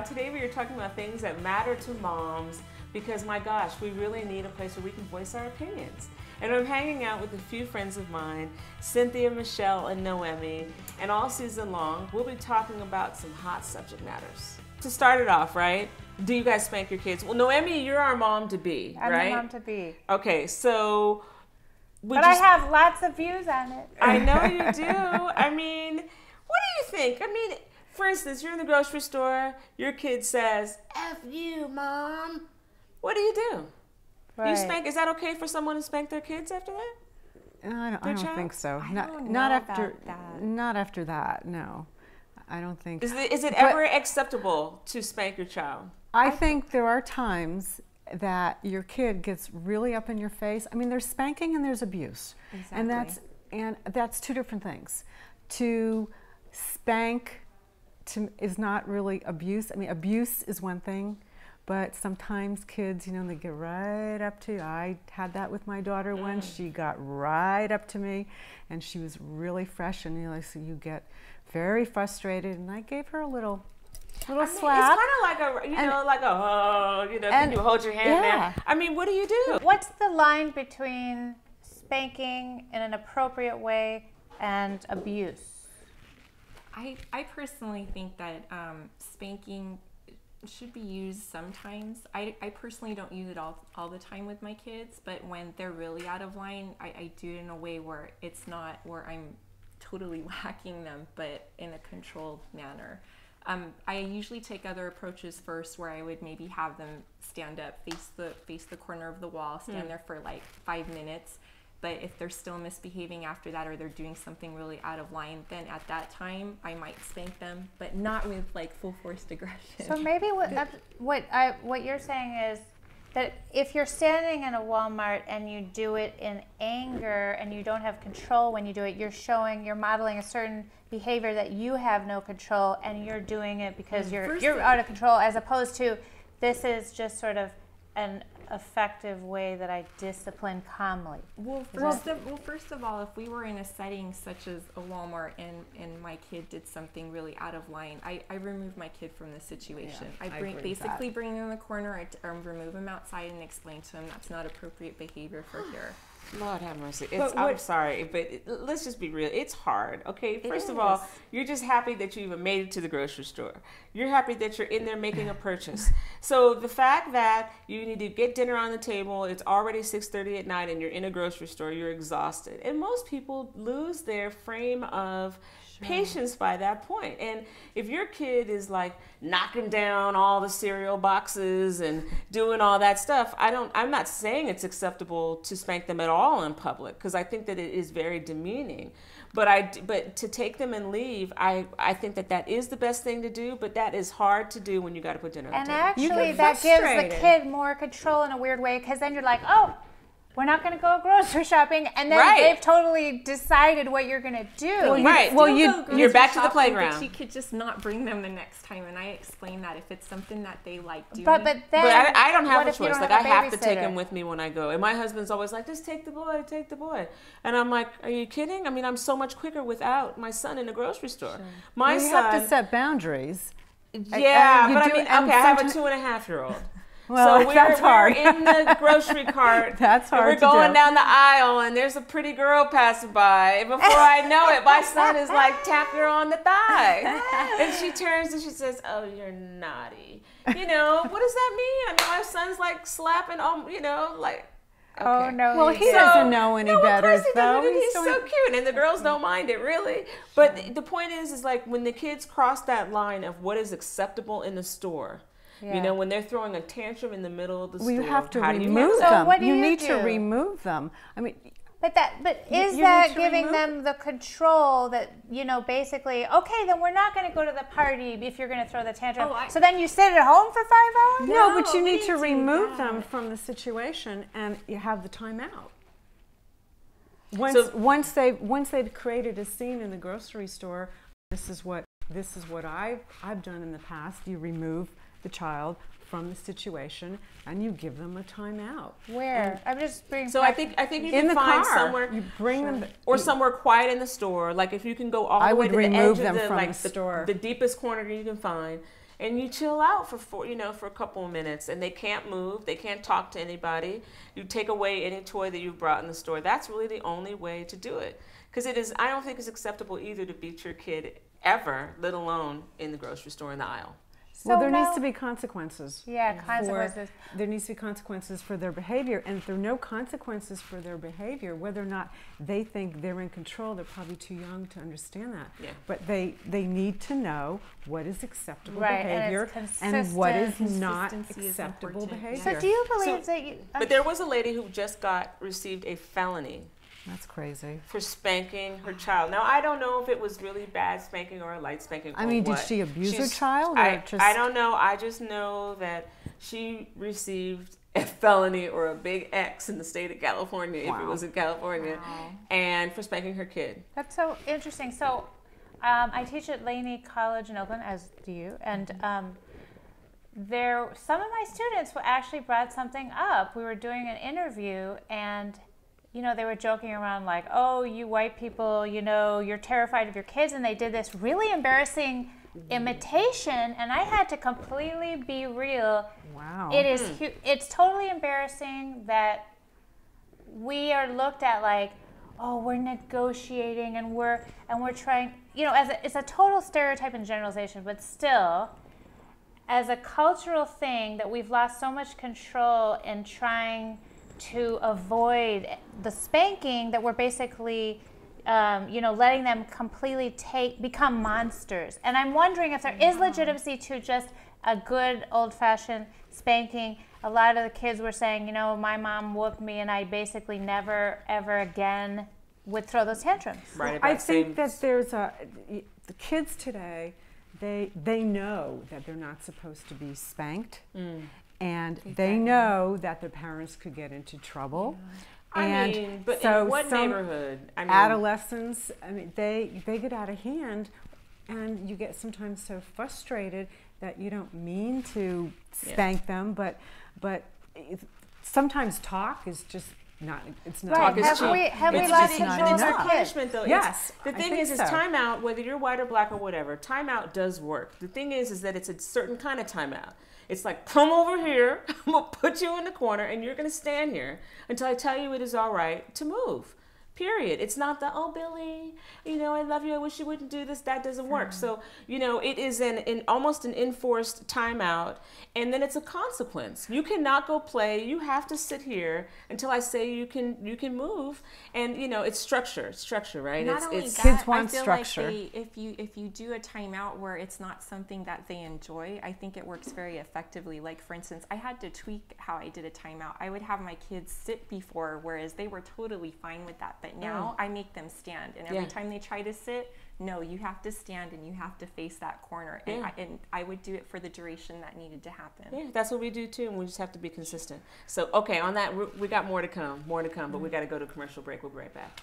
Today we are talking about things that matter to moms because, my gosh, we really need a place where we can voice our opinions. And I'm hanging out with a few friends of mine, Cynthia, Michelle, and Noemi, and all season long, we'll be talking about some hot subject matters. To start it off, right? Do you guys spank your kids? Well, Noemi, you're our mom-to-be, right? I'm the mom-to-be. Okay, so... But I have lots of views on it. I know you do. I mean, what do you think? I mean, for instance, you're in the grocery store, your kid says, F you, Mom. What do you do? Right. You spank? Is that okay for someone to spank their kids after that? I don't think so. Not after that. Not after that. No, I don't think. Is it ever acceptable to spank your child? I think there are times that your kid gets really up in your face. I mean, there's spanking and there's abuse, Exactly. and that's two different things. To spank is not really abuse. I mean, abuse is one thing. But sometimes kids, you know, they get right up to you. I had that with my daughter once. She got right up to me, and she was really fresh, and you know, so you get very frustrated. And I gave her a little slap. It's kind of like you hold your hand there. I mean, what do you do? What's the line between spanking in an appropriate way and abuse? I personally think that spanking should be used sometimes. I personally don't use it all the time with my kids, but when they're really out of line, I do it in a way where it's not where I'm totally whacking them, but in a controlled manner. I usually take other approaches first, where I would maybe have them stand up, face the corner of the wall, stand there for like 5 minutes. But if they're still misbehaving after that, or they're doing something really out of line, then at that time I might spank them, but not with like full forced aggression. So maybe what you're saying is that if you're standing in a Walmart and you do it in anger and you don't have control when you do it, you're modeling a certain behavior that you have no control, and you're doing it because you're out of control, as opposed to this is just sort of an effective way that I discipline calmly. Well, first of all, if we were in a setting such as a Walmart and my kid did something really out of line, I remove my kid from the situation. Yeah, I basically bring them in the corner, I remove them outside and explain to them that's not appropriate behavior for here. Lord have mercy. I'm sorry, but let's just be real. It's hard, okay? First of all, you're just happy that you even made it to the grocery store. You're happy that you're in there making a purchase. So the fact that you need to get dinner on the table, it's already 6:30 at night, and you're in a grocery store, you're exhausted. And most people lose their frame of patience by that point. And if your kid is like knocking down all the cereal boxes and doing all that stuff, I'm not saying it's acceptable to spank them at all in public, because I think that it is very demeaning. But to take them and leave, I think that is the best thing to do, but that is hard to do when you got to put dinner on the table. And actually that gives the kid more control in a weird way, because then you're like, oh, we're not going to go grocery shopping, and then they've totally decided what you're going to do. You're back to the playground. But you could just not bring them the next time, and I explain that if it's something that they like doing. But I don't have a choice. Like, I have to take him with me when I go. And my husband's always like, just take the boy, take the boy. And I'm like, are you kidding? I mean, I'm so much quicker without my son in the grocery store. Sure. My son, you have to set boundaries. Yeah, but I mean, okay, I have a 2.5-year-old. Well, so we're in the grocery cart. That's hard We're going down the aisle, and there's a pretty girl passing by. And before I know it, my son is like tapping her on the thigh. And she turns and she says, oh, you're naughty. You know, what does that mean? I mean, my son's like slapping, like, okay. Oh, no. Well, he doesn't know any better, of course he though. Doesn't. He's so cute, and the girls don't mind it, really. But the point is like when the kids cross that line of what is acceptable in the store, you know, when they're throwing a tantrum in the middle of the store, you have to remove them. So what do you you need do? to remove them. I mean, But is that giving them the control that, you know, basically, okay, then we're not going to go to the party if you're going to throw the tantrum. So then you sit at home for 5 hours? No, but you need to remove them from the situation, and you have the timeout. Once they've created a scene in the grocery store, this is what I've done in the past. You remove the child from the situation, and you give them a timeout. Where? I'm just bringing. So I think you can find somewhere you bring them, or somewhere quiet in the store. Like if you can go all the way to the edge of the store, the deepest corner you can find, and you chill out for for a couple of minutes, and they can't move, they can't talk to anybody. You take away any toy that you brought in the store. That's really the only way to do it, because I don't think it's acceptable either to beat your kid ever, let alone in the grocery store in the aisle. Well, there needs to be consequences. Yeah, consequences. There needs to be consequences for their behavior. And if there are no consequences for their behavior, whether or not they think they're in control, they're probably too young to understand that. Yeah. But they need to know what is acceptable Right, behavior and what is not acceptable behavior. So do you believe that you... But there was a lady who just received a felony. That's crazy. For spanking her child. Now, I don't know if it was really bad spanking or a light spanking. I mean, what. Did she abuse her child? I don't know. I just know that she received a felony or a big X in the state of California, if it was in California, and for spanking her kid. That's so interesting. So I teach at Laney College in Oakland, as do you, and some of my students actually brought something up. We were doing an interview, and they were joking around like, oh, you white people, you're terrified of your kids. And they did this really embarrassing imitation. And I had to completely be real. Wow. It's totally embarrassing that we are looked at like, oh, we're negotiating and we're trying, it's a total stereotype and generalization, but still, as a cultural thing that we've lost so much control in trying to avoid the spanking, that we're basically, letting them completely become monsters. And I'm wondering if there is legitimacy to just a good old-fashioned spanking. A lot of the kids were saying, my mom whooped me, and I basically never, ever again would throw those tantrums. Right. I think that there's the kids today, they know that they're not supposed to be spanked. And they know that their parents could get into trouble. Yeah. But in what neighborhood? Adolescents, they get out of hand, and you get sometimes so frustrated that you don't mean to spank them, but sometimes talk is just not. It's not. Right. Have we lost control of our punishment, though? Yes. The thing is timeout. Whether you're white or black or whatever, timeout does work. The thing is that it's a certain kind of timeout. It's like, come over here, I'm going to put you in the corner, and you're going to stand here until I tell you it is all right to move. Period. It's not the, oh, Billy, I love you, I wish you wouldn't do this. That doesn't work. So, it is almost an enforced timeout, and then it's a consequence. You cannot go play. You have to sit here until I say you can move. And, it's structure, right? Not only it's that, kids want I feel structure. Like if you do a timeout where it's not something that they enjoy, I think it works very effectively. Like, for instance, I had to tweak how I did a timeout. I would have my kids sit before, whereas they were totally fine with that. But now I make them stand, and every time they try to sit, no, you have to stand and you have to face that corner. And I would do it for the duration that needed to happen. Yeah, that's what we do too, and we just have to be consistent. So, okay, on that, we got more to come, but we got to go to a commercial break. We'll be right back.